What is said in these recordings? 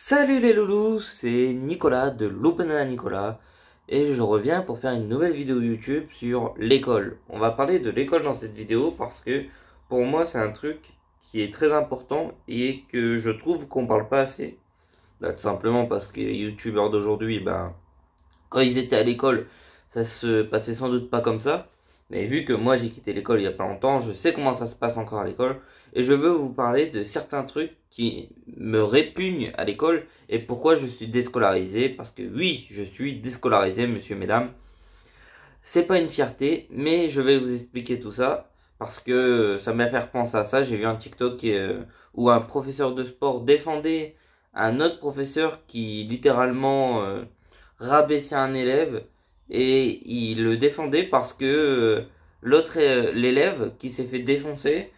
Salut les loulous, c'est Nicolas de l'Open Nicolas et je reviens pour faire une nouvelle vidéo YouTube sur l'école. On va parler de l'école dans cette vidéo parce que pour moi c'est un truc qui est très important et que je trouve qu'on parle pas assez. Tout simplement parce que les youtubeurs d'aujourd'hui, quand ils étaient à l'école, ça se passait sans doute pas comme ça. Mais vu que moi j'ai quitté l'école il y a pas longtemps, je sais comment ça se passe encore à l'école. Et je veux vous parler de certains trucs qui me répugnent à l'école et pourquoi je suis déscolarisé. Parce que oui, je suis déscolarisé, monsieur, mesdames. C'est pas une fierté, mais je vais vous expliquer tout ça. Parce que ça m'a fait repenser à ça. J'ai vu un TikTok où un professeur de sport défendait un autre professeur qui littéralement rabaissait un élève et il le défendait parce que l'élève qui s'est fait défoncer,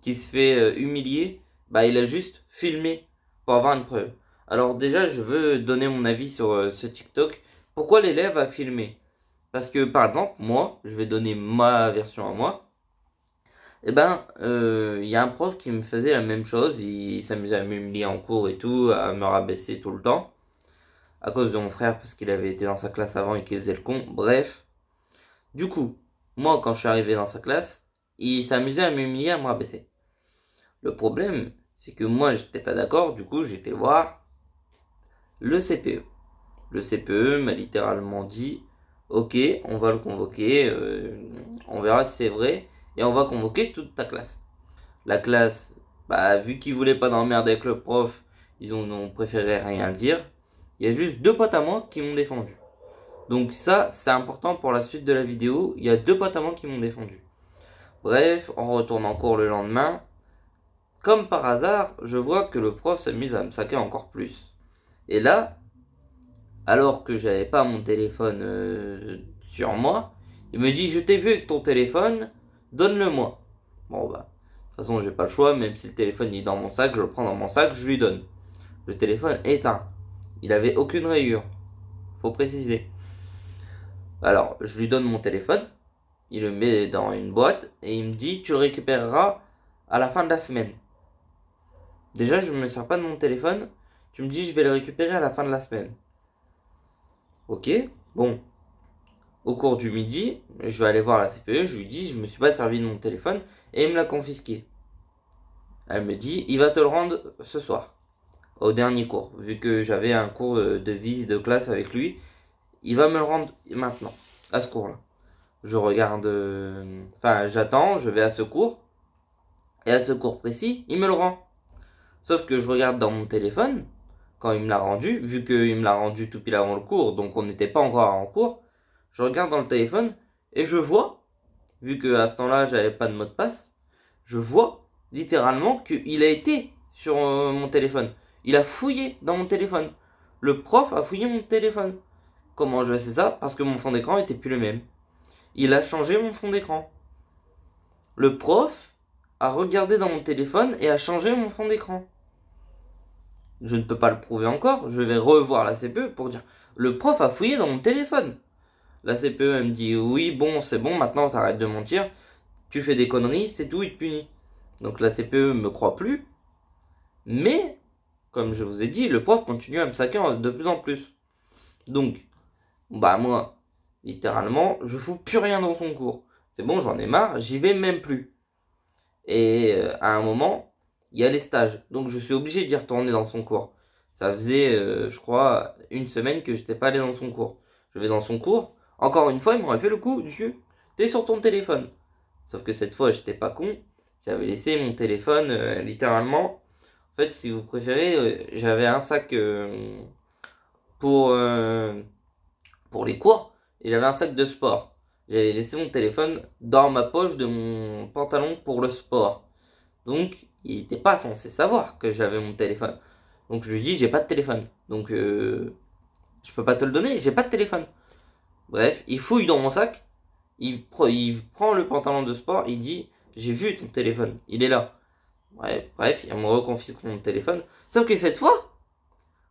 qui se fait humilier, il a juste filmé pour avoir une preuve. Alors déjà, je veux donner mon avis sur ce TikTok. Pourquoi l'élève a filmé? Parce que par exemple, moi, je vais donner ma version à moi. Il y a un prof qui me faisait la même chose. Il s'amusait à m'humilier en cours et tout, à me rabaisser tout le temps à cause de mon frère parce qu'il avait été dans sa classe avant et qu'il faisait le con. Bref. Du coup, moi, quand je suis arrivé dans sa classe, il s'amusait à m'humilier, à me rabaisser. Le problème, c'est que moi, j'étais pas d'accord. Du coup, j'étais voir le CPE. Le CPE m'a littéralement dit, ok, on va le convoquer, on verra si c'est vrai, et on va convoquer toute ta classe. La classe, vu qu'ils voulaient pas d'emmerde avec le prof, ils ont préféré rien dire. Il y a juste deux potes à moi qui m'ont défendu. Donc ça, c'est important pour la suite de la vidéo. Il y a deux potes à moi qui m'ont défendu. Bref, on retourne en cours le lendemain. Comme par hasard, je vois que le prof s'amuse à me saquer encore plus. Et là, alors que j'avais pas mon téléphone sur moi, il me dit: je t'ai vu avec ton téléphone, donne-le-moi. Bon de toute façon j'ai pas le choix, même si le téléphone est dans mon sac, je le prends dans mon sac, je lui donne. Le téléphone éteint. Il avait aucune rayure. Faut préciser. Alors, je lui donne mon téléphone, il le met dans une boîte et il me dit: tu le récupéreras à la fin de la semaine. Déjà, je ne me sers pas de mon téléphone, tu me dis: je vais le récupérer à la fin de la semaine. Ok, bon. Au cours du midi, je vais aller voir la CPE, je lui dis: je me suis pas servi de mon téléphone et il me l'a confisqué. Elle me dit: il va te le rendre ce soir, au dernier cours, vu que j'avais un cours de visite de classe avec lui, il va me le rendre maintenant, à ce cours-là. Je regarde, j'attends, je vais à ce cours, et à ce cours précis, il me le rend. Sauf que je regarde dans mon téléphone, quand il me l'a rendu, vu qu'il me l'a rendu tout pile avant le cours, donc on n'était pas encore en cours, je regarde dans le téléphone, et je vois, vu que à ce temps-là j'avais pas de mot de passe, je vois littéralement qu'il a été sur mon téléphone. Il a fouillé dans mon téléphone. Le prof a fouillé mon téléphone. Comment je sais ça? Parce que mon fond d'écran était plus le même. Il a changé mon fond d'écran. Le prof a regardé dans mon téléphone et a changé mon fond d'écran. Je ne peux pas le prouver encore. Je vais revoir la CPE pour dire: le prof a fouillé dans mon téléphone. La CPE, elle me dit: oui, bon, c'est bon, maintenant t'arrêtes de mentir. Tu fais des conneries, c'est tout, il te punit. Donc la CPE me croit plus. Mais, comme je vous ai dit, le prof continue à me saquer de plus en plus. Donc, moi, littéralement, je fous plus rien dans son cours. C'est bon, j'en ai marre, j'y vais même plus. Et à un moment, il y a les stages. Donc je suis obligé d'y retourner dans son cours. Ça faisait, je crois, une semaine que j'étais pas allé dans son cours. Je vais dans son cours. Encore une fois, il m'aurait fait le coup du: t'es sur ton téléphone. Sauf que cette fois, j'étais pas con. J'avais laissé mon téléphone littéralement. En fait, si vous préférez, j'avais un sac pour, euh, pour les cours et j'avais un sac de sport. J'avais laissé mon téléphone dans ma poche de mon pantalon pour le sport. Donc, il n'était pas censé savoir que j'avais mon téléphone. Donc, je lui dis: j'ai pas de téléphone. Donc, je peux pas te le donner, j'ai pas de téléphone. Bref, il fouille dans mon sac. Il prend le pantalon de sport. Il dit: j'ai vu ton téléphone, il est là. Bref, il me reconfisque mon téléphone. Sauf que cette fois,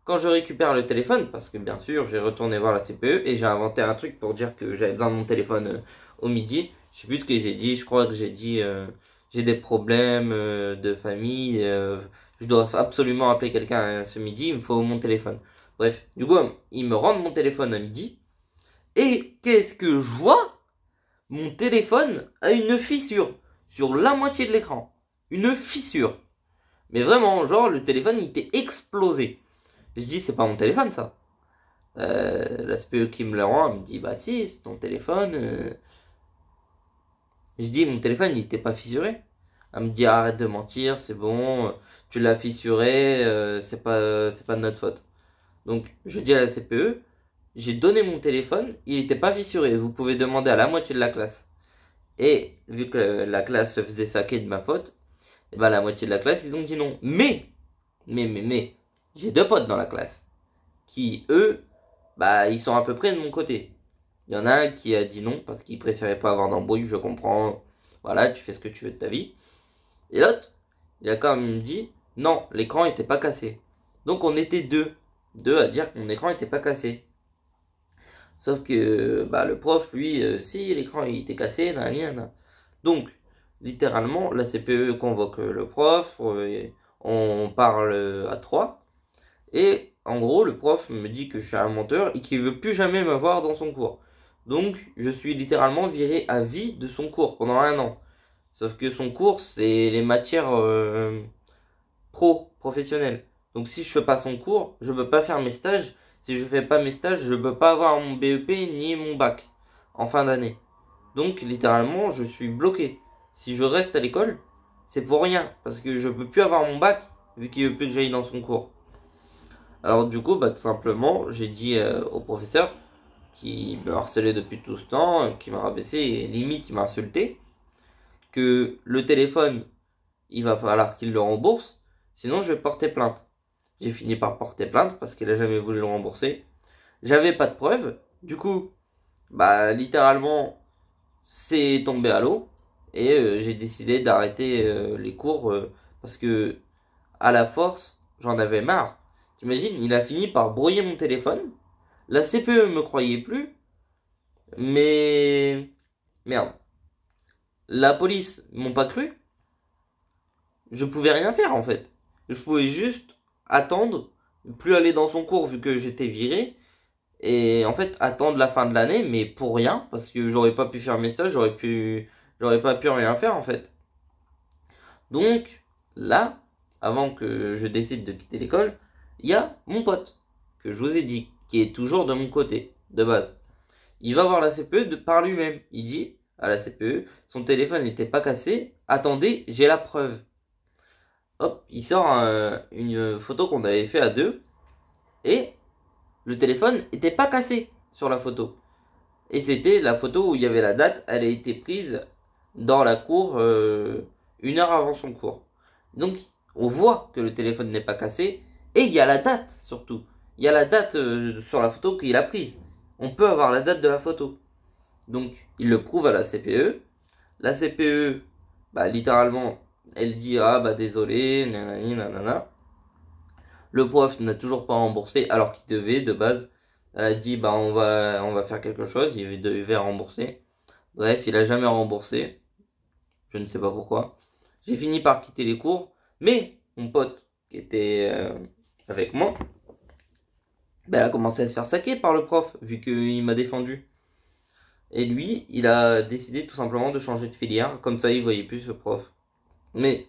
quand je récupère le téléphone, parce que bien sûr, j'ai retourné voir la CPE et j'ai inventé un truc pour dire que j'avais besoin de mon téléphone au midi. Je sais plus ce que j'ai dit. Je crois que j'ai dit: j'ai des problèmes de famille. je dois absolument appeler quelqu'un ce midi, il me faut mon téléphone. Bref, du coup, ils me rendent mon téléphone à midi. Et qu'est-ce que je vois? Mon téléphone a une fissure sur la moitié de l'écran. Une fissure. Mais vraiment, genre, le téléphone, il était explosé. Je dis, c'est pas mon téléphone, ça. La CPE qui me le rend, elle me dit, bah si, c'est ton téléphone. Je dis, mon téléphone, il était pas fissuré. Elle me dit, arrête de mentir, c'est bon, tu l'as fissuré, c'est pas de notre faute. Donc, je dis à la CPE, j'ai donné mon téléphone, il était pas fissuré, vous pouvez demander à la moitié de la classe. Et, vu que la classe se faisait saquer de ma faute, et ben la moitié de la classe, ils ont dit non. Mais, j'ai 2 potes dans la classe, qui, eux, bah, ils sont à peu près de mon côté. Il y en a un qui a dit non parce qu'il préférait pas avoir d'embrouille, je comprends. Voilà, tu fais ce que tu veux de ta vie. Et l'autre, il a quand même dit non, l'écran était pas cassé. Donc on était deux à dire que mon écran était pas cassé. Sauf que bah, le prof, lui, si l'écran il était cassé, nan. Donc, littéralement, la CPE convoque le prof, on parle à 3. Et en gros, le prof me dit que je suis un menteur et qu'il veut plus jamais me voir dans son cours. Donc, je suis littéralement viré à vie de son cours pendant 1 an. Sauf que son cours, c'est les matières professionnelles. Donc, si je fais pas son cours, je peux pas faire mes stages. Si je fais pas mes stages, je peux pas avoir mon BEP ni mon bac en fin d'année. Donc, littéralement, je suis bloqué. Si je reste à l'école, c'est pour rien. Parce que je peux plus avoir mon bac, vu qu'il veut plus que j'aille dans son cours. Alors du coup, bah, tout simplement, j'ai dit au professeur, qui me harcelait depuis tout ce temps, qui m'a rabaissé et limite il m'a insulté, que le téléphone, il va falloir qu'il le rembourse, sinon je vais porter plainte. J'ai fini par porter plainte parce qu'il a jamais voulu le rembourser. J'avais pas de preuves, du coup, bah littéralement, c'est tombé à l'eau et j'ai décidé d'arrêter les cours parce que à la force, j'en avais marre. T'imagines, il a fini par brouiller mon téléphone. La CPE me croyait plus. Mais... Merde. La police m'ont pas cru. Je pouvais rien faire en fait. Je pouvais juste attendre, plus aller dans son cours vu que j'étais viré. Et en fait, attendre la fin de l'année, mais pour rien. Parce que j'aurais pas pu faire mes stages, j'aurais pas pu rien faire en fait. Donc, là, avant que je décide de quitter l'école, il y a mon pote, que je vous ai dit, qui est toujours de mon côté, de base. Il va voir la CPE par lui-même. Il dit à la CPE, son téléphone n'était pas cassé, attendez, j'ai la preuve. Hop, il sort une photo qu'on avait fait à 2, et le téléphone n'était pas cassé sur la photo. Et c'était la photo où il y avait la date, elle a été prise dans la cour 1 heure avant son cours. Donc, on voit que le téléphone n'est pas cassé, et il y a la date, surtout. Il y a la date sur la photo qu'il a prise. On peut avoir la date de la photo. Donc, il le prouve à la CPE. La CPE, bah, littéralement, elle dit, ah, bah, désolé, nanani, nanana. Le prof n'a toujours pas remboursé, alors qu'il devait, de base. Elle a dit, bah, on va faire quelque chose, il devait rembourser. Bref, il a jamais remboursé. Je ne sais pas pourquoi. J'ai fini par quitter les cours, mais mon pote qui était avec moi, ben, elle a commencé à se faire saquer par le prof, vu qu'il m'a défendu. Et lui, il a décidé tout simplement de changer de filière, comme ça il voyait plus ce prof. Mais,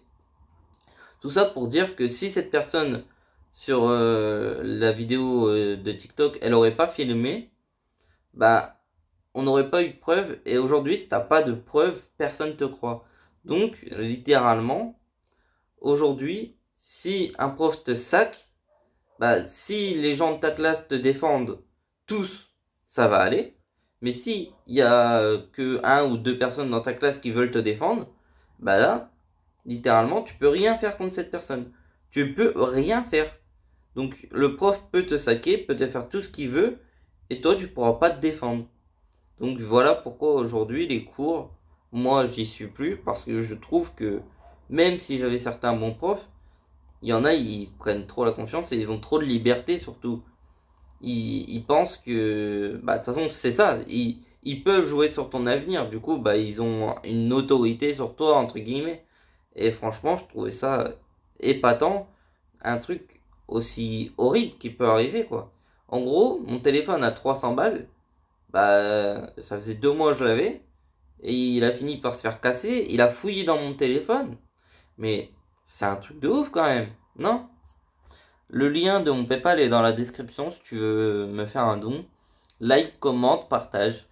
tout ça pour dire que si cette personne, sur la vidéo de TikTok, elle aurait pas filmé, bah, on n'aurait pas eu de preuves, et aujourd'hui, si t'as pas de preuves, personne te croit. Donc, littéralement, aujourd'hui, si un prof te sac, bah, si les gens de ta classe te défendent tous, ça va aller. Mais si il y a que 1 ou 2 personnes dans ta classe qui veulent te défendre, bah là, littéralement, tu peux rien faire contre cette personne. Tu peux rien faire. Donc, le prof peut te saquer, peut te faire tout ce qu'il veut, et toi, tu pourras pas te défendre. Donc, voilà pourquoi aujourd'hui, les cours, moi, j'y suis plus, parce que je trouve que, même si j'avais certains bons profs, il y en a, ils prennent trop la confiance et ils ont trop de liberté surtout. Ils pensent que, bah, de toute façon, c'est ça. Ils peuvent jouer sur ton avenir. Du coup, bah, ils ont une autorité sur toi, entre guillemets. Et franchement, je trouvais ça épatant un truc aussi horrible qui peut arriver, quoi. En gros, mon téléphone à 300 balles, bah, ça faisait 2 mois que je l'avais, et il a fini par se faire casser, il a fouillé dans mon téléphone, mais c'est un truc de ouf quand même, non? Le lien de mon PayPal est dans la description si tu veux me faire un don. Like, commente, partage.